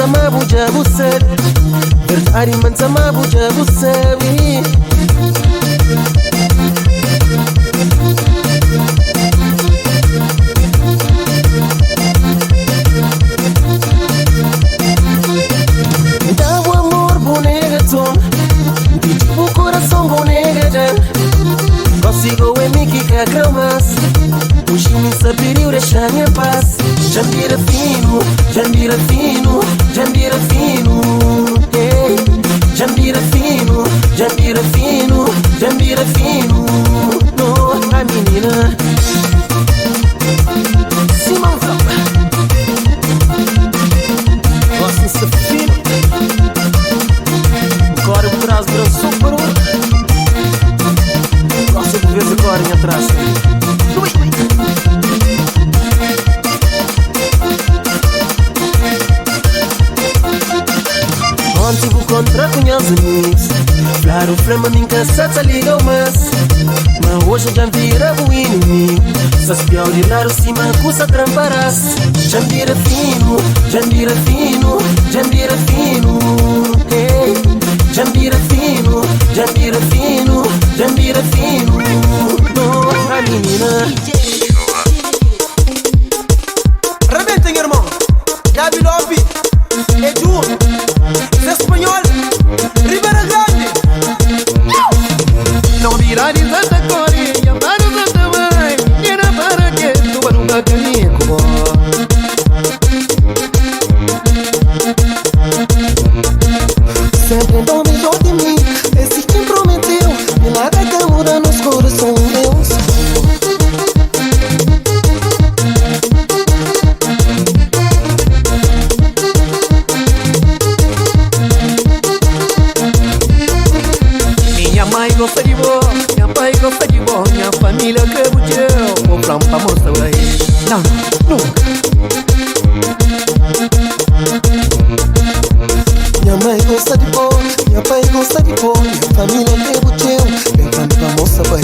ma buja busar Verdari mansa ma buja busabi Dá o amor bonega tom Digo o coração bonega dan Consigo é me que cagramas Hoje me saberiu deixar minha paz Jambira fino, jambira fino, jambira fino hey. Jambira fino, jambira fino, jambira fino No, a menina Simãozão Gosta de fino Agora por trás do super Gosta de vez agora em atrás Ontem vou encontrar com meus amigos Claro, flama nem cansada liga mas Mas hoje já vira o inimigo Se as pior de lá cima custa tramparás Jambira fino, jambira fino, jambira fino hey. Jambira fino, jambira fino, jambira fino No, a menina Rebentem, irmão Gabi Lopes Edu Espanhol Ribeira Grande Não virar exata corinha Para o santa mãe Era para que tu para um caminho Sempre dorme junto de mim Esse quem prometeu Milagre que muda nos corações meus Minha mãe gosta de vó, minha pai gosta de vó Minha família que boteu Vou pra mostrar aí Não, nunca Minha mãe gosta de vó, minha pai gosta de vó Minha família que boteu Vem pra moça vai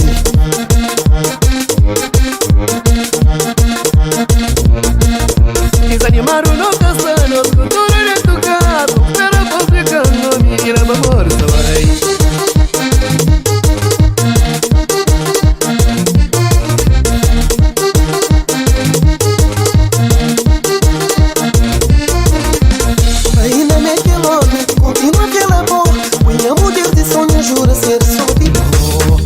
Desanimaram no caçanos Cultura de tu caso Era pra ficar no menina pra mostrar aí Continua aquele amor Minha mulher de sonho jura ser só de amor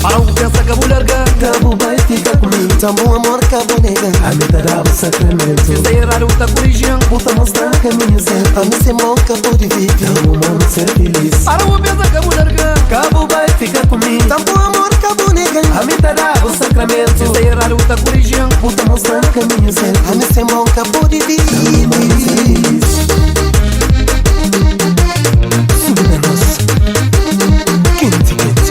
Para o que pensa que vou largar Cabo vai ficar comigo Tão bom amor, cabo nega A mim te dá o sacramento Se sair errado, tá corrigindo Vou te mostrar caminho certo A mim ser bom, cabo de vida Tão bom amor, ser feliz Para o que pensa que vou largar Cabo vai ficar comigo Tão bom amor, cabo nega A mim te dá o sacramento Se sair errado, tá corrigindo Vou te mostrar caminho certo A mim ser bom, cabo de vida Tão bom amor, ser feliz Quente, quente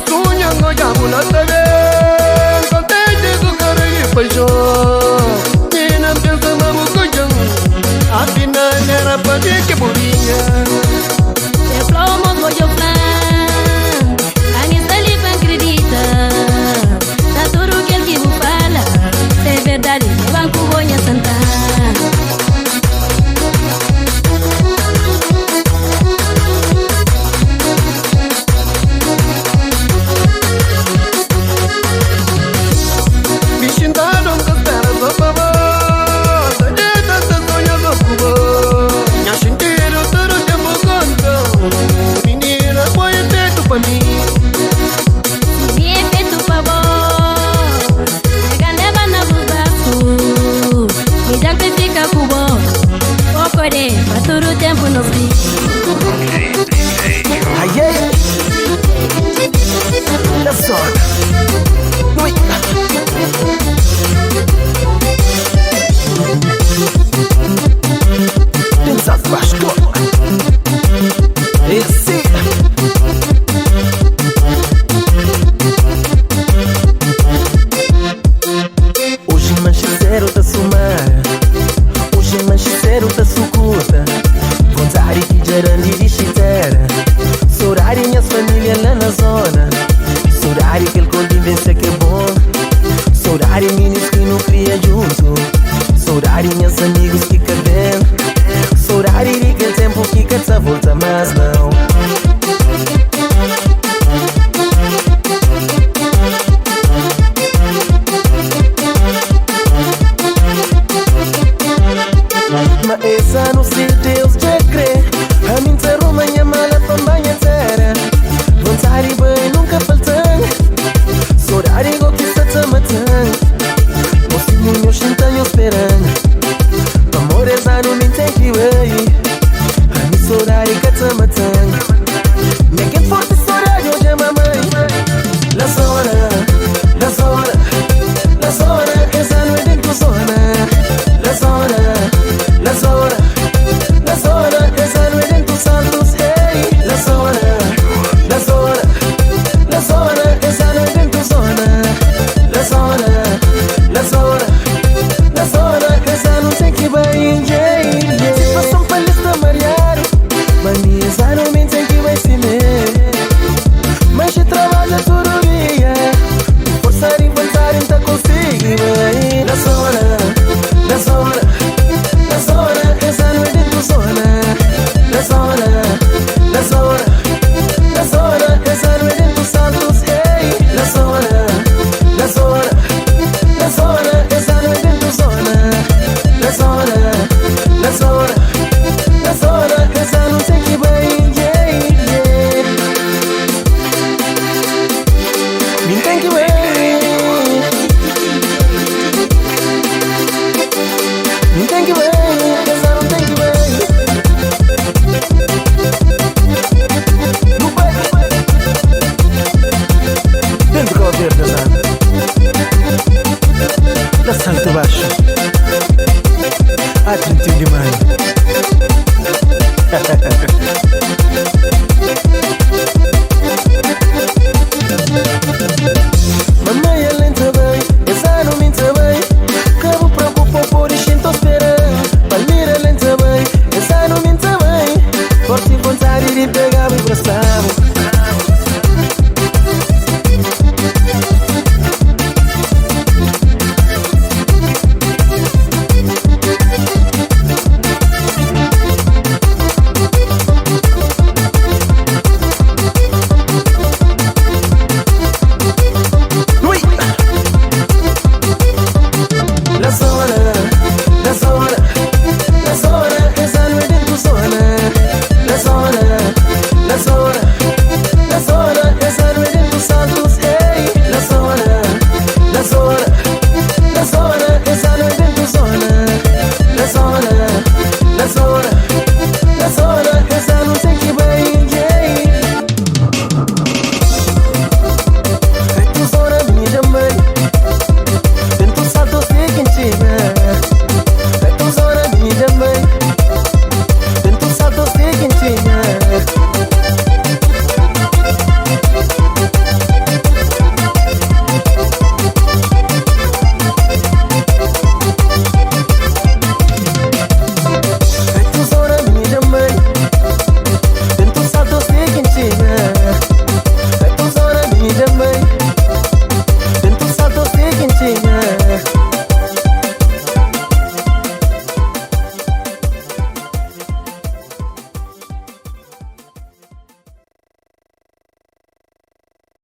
Sonhando ya mulata de contente su cara y paixão dia que bolinha. Diploma voglio plan, anche se li fa acredita. Da tudo que ele que fala, é verdade, banco voglio sentar. Pra todo tempo nos vi. Ai, ai. Olha só. Ui. Pensa Vasco. Esse. Hoje mancheceiro da sumar. Hoje mancheceiro da sucuta. Vontade que gerando de chitera. Sorari minhas famílias lá na zona. Sorari que ele convivência que é bom. Sorari minha